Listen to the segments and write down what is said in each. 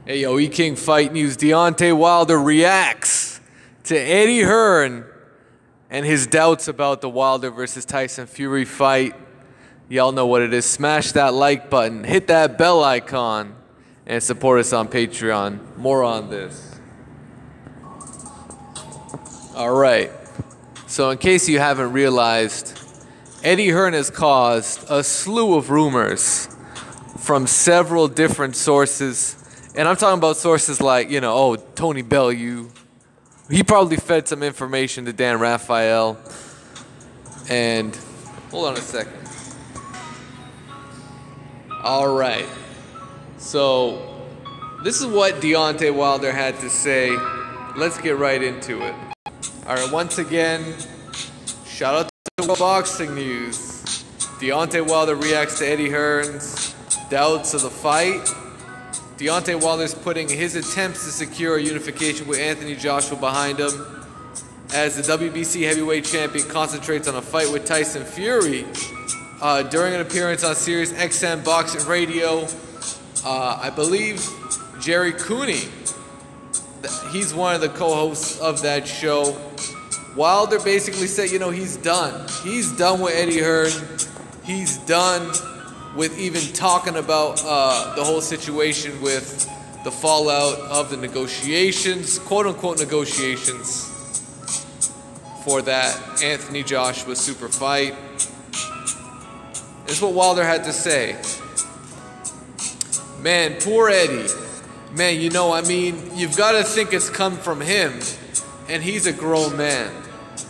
Hey, yo, E-King Fight News. Deontay Wilder reacts to Eddie Hearn and his doubts about the Wilder versus Tyson Fury fight. Y'all know what it is. Smash that like button, hit that bell icon, and support us on Patreon. More on this. All right. So in case you haven't realized, Eddie Hearn has caused a slew of rumors from several different sources. And I'm talking about sources like, Tony Bellew. He probably fed some information to Dan Raphael. And hold on a second. All right. So this is what Deontay Wilder had to say. Let's get right into it. All right, once again, shout out to Boxing News. Deontay Wilder reacts to Eddie Hearn's doubts of the fight. Deontay Wilder's putting his attempts to secure a unification with Anthony Joshua behind him as the WBC heavyweight champion concentrates on a fight with Tyson Fury. During an appearance on Sirius XM Boxing Radio, I believe Jerry Cooney, he's one of the co-hosts of that show. Wilder basically said, he's done. He's done with Eddie Hearn. He's done with even talking about the whole situation with the fallout of the negotiations, quote-unquote negotiations, for that Anthony Joshua super fight. This is what Wilder had to say. Man, poor Eddie. Man, you've got to think it's come from him, and he's a grown man.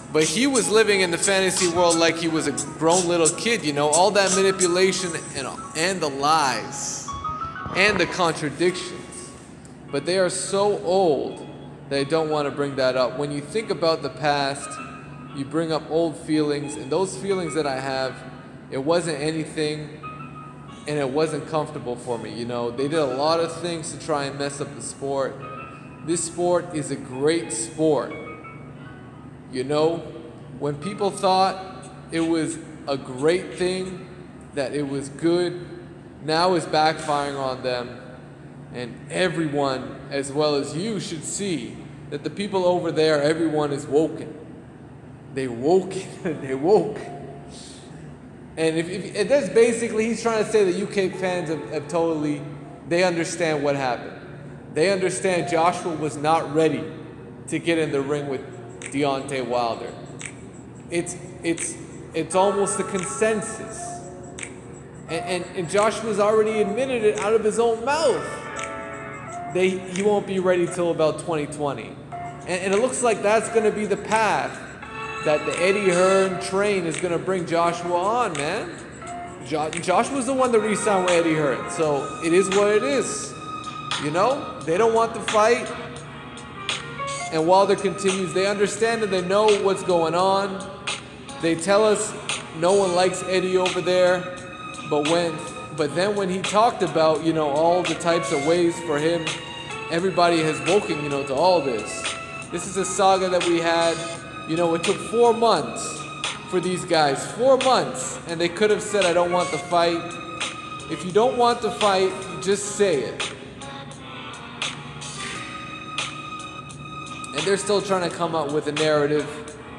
But he was living in the fantasy world like he was a grown little kid, all that manipulation and the lies and the contradictions. But they are so old that I don't want to bring that up. When you think about the past, you bring up old feelings, and those feelings that I have, it wasn't anything, and it wasn't comfortable for me. They did a lot of things to try and mess up the sport. This sport is a great sport. When people thought it was a great thing, that it was good, now it's backfiring on them. And everyone, as well as you, should see that the people over there, everyone is woken. They woke. They woke. And that's basically, he's trying to say that UK fans have totally, they understand what happened. They understand Joshua was not ready to get in the ring with Deontay Wilder. It's almost a consensus. And Joshua's already admitted it out of his own mouth. He won't be ready till about 2020. And it looks like that's going to be the path that the Eddie Hearn train is going to bring Joshua on, man. Joshua's the one that re-signed with Eddie Hearn. So it is what it is. They don't want the fight. And Wilder continues, they understand and they know what's going on. They tell us no one likes Eddie over there. But then when he talked about, all the types of ways for him, everybody has woken, to all this. This is a saga that we had. It took 4 months for these guys. 4 months. And they could have said, I don't want the fight. If you don't want the fight, just say it. And they're still trying to come up with a narrative,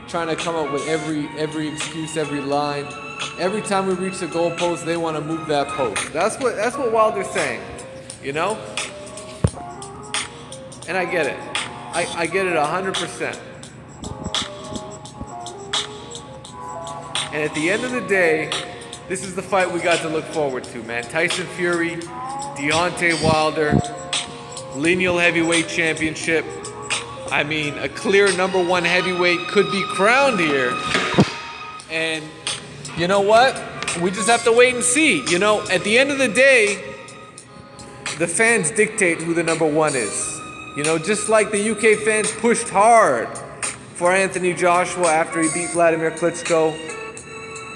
trying to come up with every excuse, every line. Every time we reach the goalpost, they want to move that post. That's what Wilder's saying, And I get it. I get it 100%. And at the end of the day, this is the fight we got to look forward to, man. Tyson Fury, Deontay Wilder, lineal heavyweight championship. A clear number one heavyweight could be crowned here. And you know what? We just have to wait and see. At the end of the day, the fans dictate who the number one is. Just like the UK fans pushed hard for Anthony Joshua after he beat Vladimir Klitschko,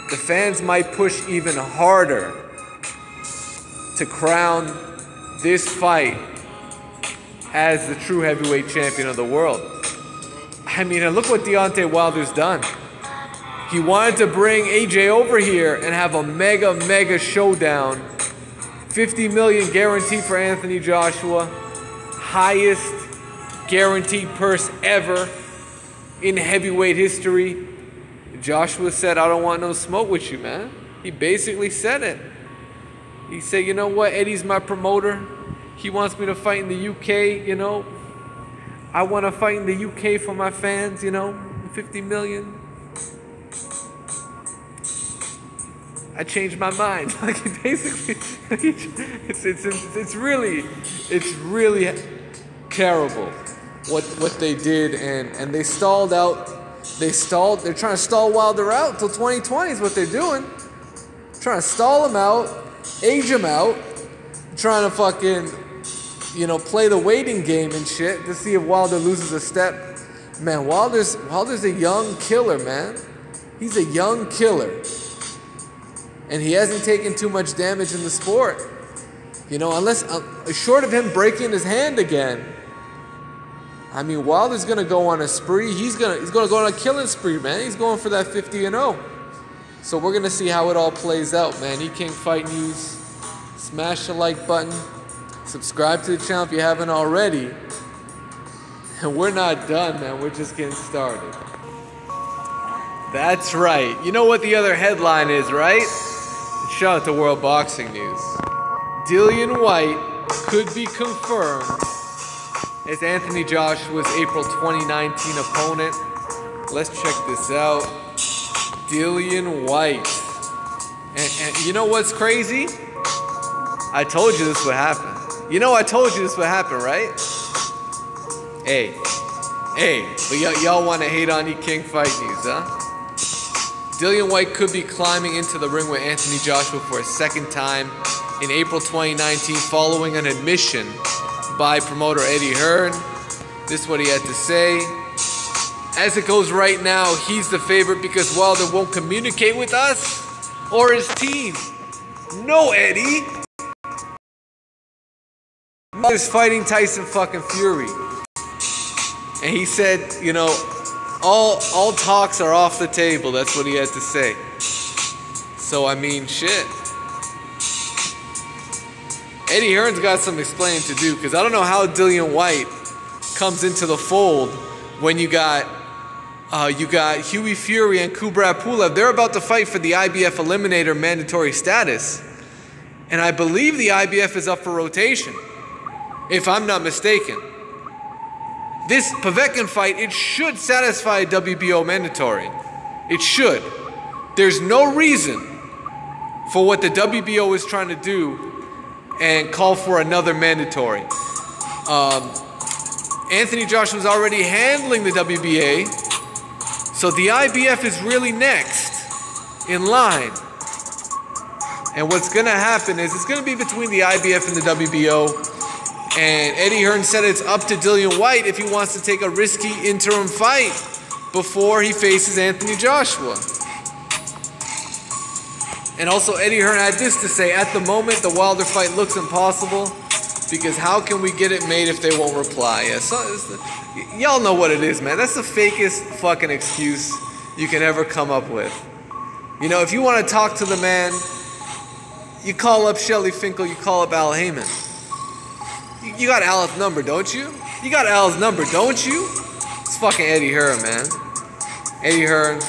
the fans might push even harder to crown this fight as the true heavyweight champion of the world. Look what Deontay Wilder's done. He wanted to bring AJ over here and have a mega showdown. $50 million guaranteed for Anthony Joshua. highest guaranteed purse ever in heavyweight history. Joshua said, I don't want no smoke with you, man. He basically said it. He said, you know what, Eddie's my promoter. He wants me to fight in the UK, you know. I want to fight in the UK for my fans, you know, 50 million. I changed my mind. Like, basically, it's really terrible what they did, and they stalled out. They're trying to stall Wilder out till 2020 is what they're doing. Trying to stall him out, age him out, trying to fucking, you know, play the waiting game and shit to see if Wilder loses a step. Man, Wilder's a young killer, man. He's a young killer. And he hasn't taken too much damage in the sport. You know, unless, short of him breaking his hand again. I mean, Wilder's going to go on a spree. He's going to go on a killing spree, man. He's going for that 50-0. So we're going to see how it all plays out, man. E-King Fight News. Smash the like button. Subscribe to the channel if you haven't already. And we're not done, man. We're just getting started. That's right. You know what the other headline is, right? Shout out to World Boxing News. Dillian Whyte could be confirmed as Anthony Joshua's April 2019 opponent. Let's check this out. Dillian Whyte. And you know what's crazy? I told you this would happen. You know I told you this would happen, right? Hey, but y'all want to hate on E-King Fight News, huh? Dillian Whyte could be climbing into the ring with Anthony Joshua for a second time in April 2019 following an admission by promoter Eddie Hearn. This is what he had to say. As it goes right now, he's the favorite because Wilder won't communicate with us or his team. No, Eddie. Wilder's fighting Tyson fucking Fury. And he said, you know, all talks are off the table. That's what he had to say. So, I mean, shit. Eddie Hearn's got some explaining to do, because I don't know how Dillian Whyte comes into the fold when you got Hughie Fury and Kubrat Pulev. They're about to fight for the IBF Eliminator mandatory status. And I believe the IBF is up for rotation, if I'm not mistaken. This Povetkin fight, it should satisfy a WBO mandatory. It should. There's no reason for what the WBO is trying to do and call for another mandatory. Anthony Joshua's already handling the WBA, so the IBF is really next in line. And what's going to happen is it's going to be between the IBF and the WBO. And Eddie Hearn said it's up to Dillian Whyte if he wants to take a risky interim fight before he faces Anthony Joshua. And also Eddie Hearn had this to say: at the moment, the Wilder fight looks impossible because how can we get it made if they won't reply? Yeah, y'all know what it is, man. That's the fakest fucking excuse you can ever come up with. You know, if you want to talk to the man, you call up Shelly Finkel, you call up Al Heyman. You got Al's number, don't you? You got Al's number, don't you? It's fucking Eddie Hearn, man. Eddie Hearn.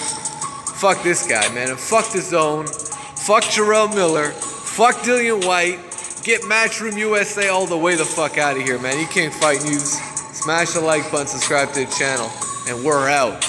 Fuck this guy, man. And fuck the Zone. Fuck Jarrell Miller. Fuck Dillian Whyte. Get Matchroom USA all the way the fuck out of here, man. E-King Fight News. Smash the like button, subscribe to the channel, and we're out.